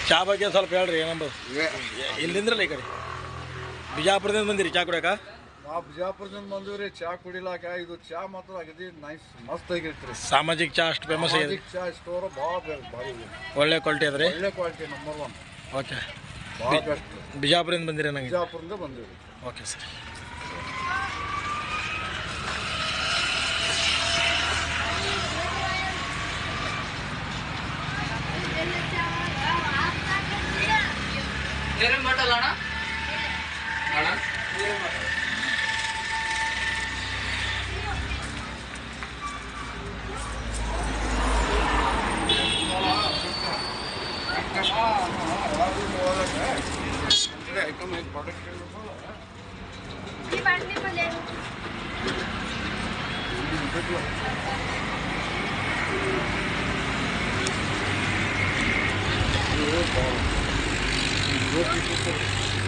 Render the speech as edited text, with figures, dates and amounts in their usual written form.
ಚಾ ಬಗ್ಗೆ ಸ್ವಲ್ಪ ಹೇಳ್ರಿ ಏನಂಬೋದು ಇಲ್ಲಿಂದ್ರಲ್ಲ ಈ ಕಡೆ ಬಿಜಾಪುರದಿಂದ ಬಂದಿರಿ ಚಾ ಕುಡಿಯಾಕ ನಾವು ಬಿಜಾಪುರದಿಂದ ಬಂದಿವ್ರಿ ಚಾ ಕುಡಿಲಾಕ ಇದು ಚಾ ಮಾತ್ರ ಅಗದಿ ನೈಸ್ ಮಸ್ತ್ ಆಗಿರ್ತೀರಿ ಸಾಮಾಜಿಕ ಚಾ ಅಷ್ಟು ಫೇಮಸ್ ಆಗಿದೆ ಚಾ ಸ್ಟೋರ್ ಭಾಳ ಭಾರಿ ಒಳ್ಳೆ ಕ್ವಾಲಿಟಿ ಅದ ರೀ ಒಳ್ಳೆ ಕ್ವಾಲಿಟಿ ನಂಬರ್ 1 ಓಕೆ ಭಾಳ ಬೆಸ್ಟ್ ಬಿಜಾಪುರದಿಂದ ಬಂದಿರಿ ನಂಗೆ ಬಿಜಾಪುರದಿಂದ ಬಂದಿವ್ರಿ ಓಕೆ ಸರ್ Thank you.